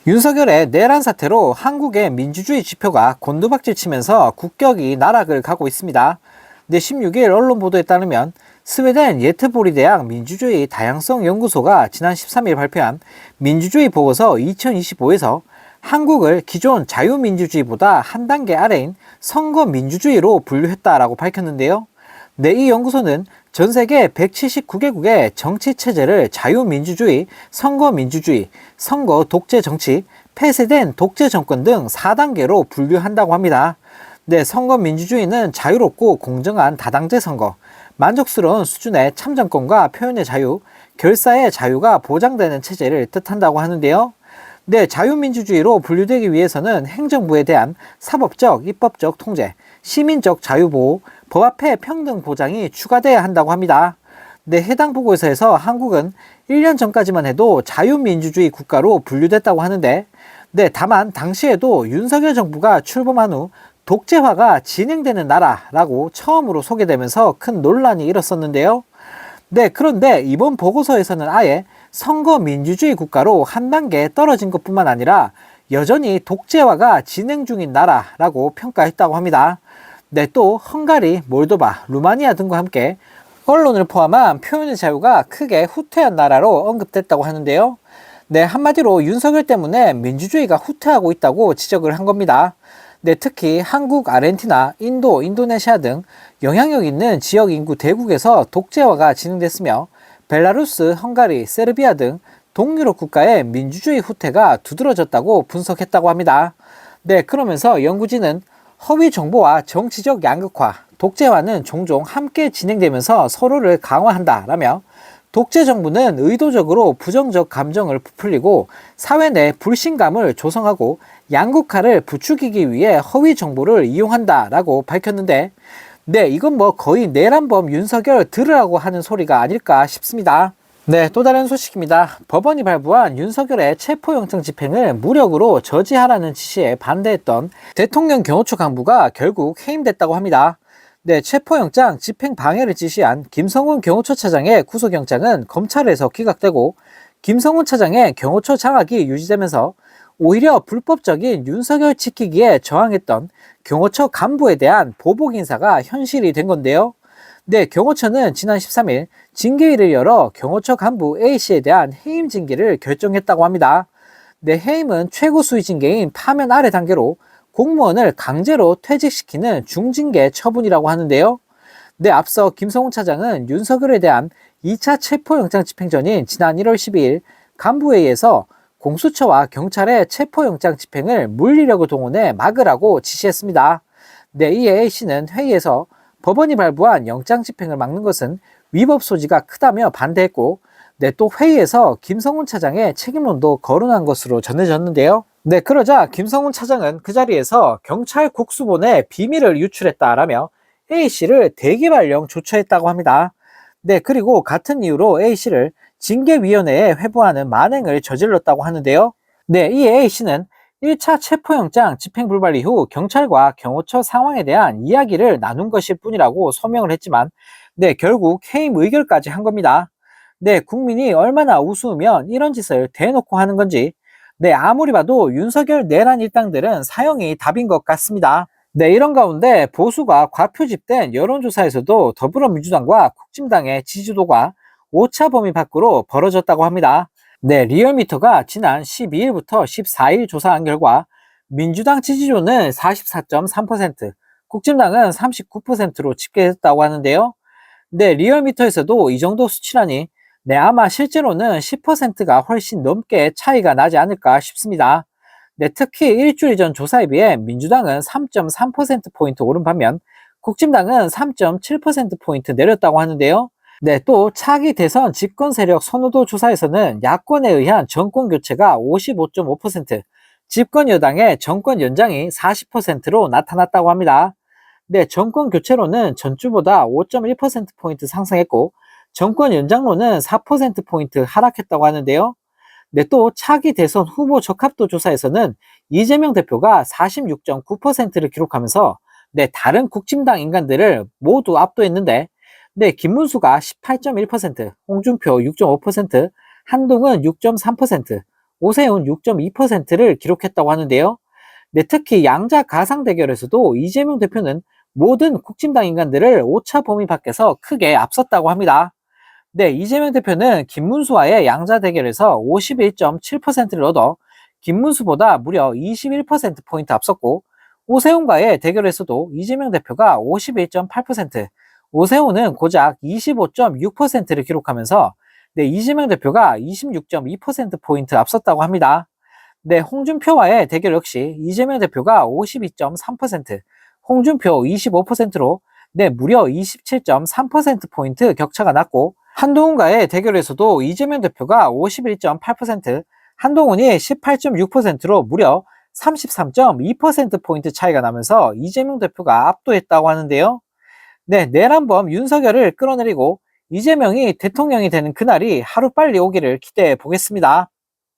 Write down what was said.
윤석열의 내란 사태로 한국의 민주주의 지표가 곤두박질 치면서 국격이 나락을 가고 있습니다. 16일 언론 보도에 따르면 스웨덴 예트보리 대학 민주주의 다양성 연구소가 지난 13일 발표한 민주주의 보고서 2025에서 한국을 기존 자유민주주의보다 한 단계 아래인 선거민주주의로 분류했다라고 밝혔는데요. 이 연구소는 전 세계 179개국의 정치 체제를 자유민주주의, 선거민주주의, 선거 독재 정치, 폐쇄된 독재 정권 등 4단계로 분류한다고 합니다. 선거민주주의는 자유롭고 공정한 다당제 선거, 만족스러운 수준의 참정권과 표현의 자유, 결사의 자유가 보장되는 체제를 뜻한다고 하는데요. 자유민주주의로 분류되기 위해서는 행정부에 대한 사법적, 입법적 통제, 시민적 자유보호, 법 앞에 평등 보장이 추가돼야 한다고 합니다. 해당 보고서에서 한국은 1년 전까지만 해도 자유민주주의 국가로 분류됐다고 하는데, 다만 당시에도 윤석열 정부가 출범한 후 독재화가 진행되는 나라라고 처음으로 소개되면서 큰 논란이 일었었는데요. 그런데 이번 보고서에서는 아예 선거민주주의 국가로 한 단계 떨어진 것뿐만 아니라 여전히 독재화가 진행 중인 나라라고 평가했다고 합니다. 또 헝가리, 몰도바, 루마니아 등과 함께 언론을 포함한 표현의 자유가 크게 후퇴한 나라로 언급됐다고 하는데요. 한마디로 윤석열 때문에 민주주의가 후퇴하고 있다고 지적을 한 겁니다. 특히 한국, 아르헨티나, 인도, 인도네시아 등 영향력 있는 지역 인구 대국에서 독재화가 진행됐으며 벨라루스, 헝가리, 세르비아 등 동유럽 국가의 민주주의 후퇴가 두드러졌다고 분석했다고 합니다. 그러면서 연구진은 허위 정보와 정치적 양극화, 독재화는 종종 함께 진행되면서 서로를 강화한다라며 독재 정부는 의도적으로 부정적 감정을 부풀리고 사회 내 불신감을 조성하고 양극화를 부추기기 위해 허위 정보를 이용한다라고 밝혔는데, 이건 거의 내란범 윤석열 들으라고 하는 소리가 아닐까 싶습니다. 또 다른 소식입니다. 법원이 발부한 윤석열의 체포영장 집행을 무력으로 저지하라는 지시에 반대했던 대통령 경호처 간부가 결국 해임됐다고 합니다. 체포영장 집행 방해를 지시한 김성훈 경호처 차장의 구속영장은 검찰에서 기각되고 김성훈 차장의 경호처 장악이 유지되면서 오히려 불법적인 윤석열 지키기에 저항했던 경호처 간부에 대한 보복 인사가 현실이 된 건데요. 경호처는 지난 13일 징계위를 열어 경호처 간부 A씨에 대한 해임 징계를 결정했다고 합니다. 해임은 최고 수위 징계인 파면 아래 단계로 공무원을 강제로 퇴직시키는 중징계 처분이라고 하는데요. 앞서 김성훈 차장은 윤석열에 대한 2차 체포영장 집행 전인 지난 1월 12일 간부회의에서 공수처와 경찰의 체포영장 집행을 물리력을 동원해 막으라고 지시했습니다. 이에 A씨는 회의에서 법원이 발부한 영장 집행을 막는 것은 위법 소지가 크다며 반대했고, 또 회의에서 김성훈 차장의 책임론도 거론한 것으로 전해졌는데요. 그러자 김성훈 차장은 그 자리에서 경찰 국수본에 비밀을 유출했다라며 A씨를 대기발령 조처했다고 합니다. 그리고 같은 이유로 A씨를 징계위원회에 회부하는 만행을 저질렀다고 하는데요. 이 A씨는 1차 체포영장 집행 불발 이후 경찰과 경호처 상황에 대한 이야기를 나눈 것일 뿐이라고 소명을 했지만 결국 해임 의결까지 한 겁니다. 국민이 얼마나 우스우면 이런 짓을 대놓고 하는 건지 아무리 봐도 윤석열 내란 일당들은 사형이 답인 것 같습니다. 이런 가운데 보수가 과표집된 여론조사에서도 더불어민주당과 국진당의 지지도가 오차 범위 밖으로 벌어졌다고 합니다. 리얼미터가 지난 12일부터 14일 조사한 결과 민주당 지지도는 44.3%, 국진당은 39%로 집계했다고 하는데요. 리얼미터에서도 이 정도 수치라니 아마 실제로는 10%가 훨씬 넘게 차이가 나지 않을까 싶습니다. 특히 일주일 전 조사에 비해 민주당은 3.3%포인트 오른 반면 국진당은 3.7%포인트 내렸다고 하는데요. 또 차기 대선 집권 세력 선호도 조사에서는 야권에 의한 정권 교체가 55.5%, 집권 여당의 정권 연장이 40%로 나타났다고 합니다. 정권 교체로는 전주보다 5.1%포인트 상승했고 정권 연장로는 4%포인트 하락했다고 하는데요. 또 차기 대선 후보 적합도 조사에서는 이재명 대표가 46.9%를 기록하면서 다른 국진당 인간들을 모두 압도했는데 김문수가 18.1%, 홍준표 6.5%, 한동훈 6.3%, 오세훈 6.2%를 기록했다고 하는데요. 네, 특히 양자 가상 대결에서도 이재명 대표는 모든 국진당 인간들을 오차 범위 밖에서 크게 앞섰다고 합니다. 네, 이재명 대표는 김문수와의 양자 대결에서 51.7%를 얻어 김문수보다 무려 21%포인트 앞섰고, 오세훈과의 대결에서도 이재명 대표가 51.8%, 오세훈은 고작 25.6%를 기록하면서 네, 이재명 대표가 26.2%포인트 앞섰다고 합니다. 네, 홍준표와의 대결 역시 이재명 대표가 52.3%, 홍준표 25%로 네, 무려 27.3%포인트 격차가 났고, 한동훈과의 대결에서도 이재명 대표가 51.8%, 한동훈이 18.6%로 무려 33.2%포인트 차이가 나면서 이재명 대표가 압도했다고 하는데요. 네, 내란범 윤석열을 끌어내리고 이재명이 대통령이 되는 그날이 하루빨리 오기를 기대해 보겠습니다.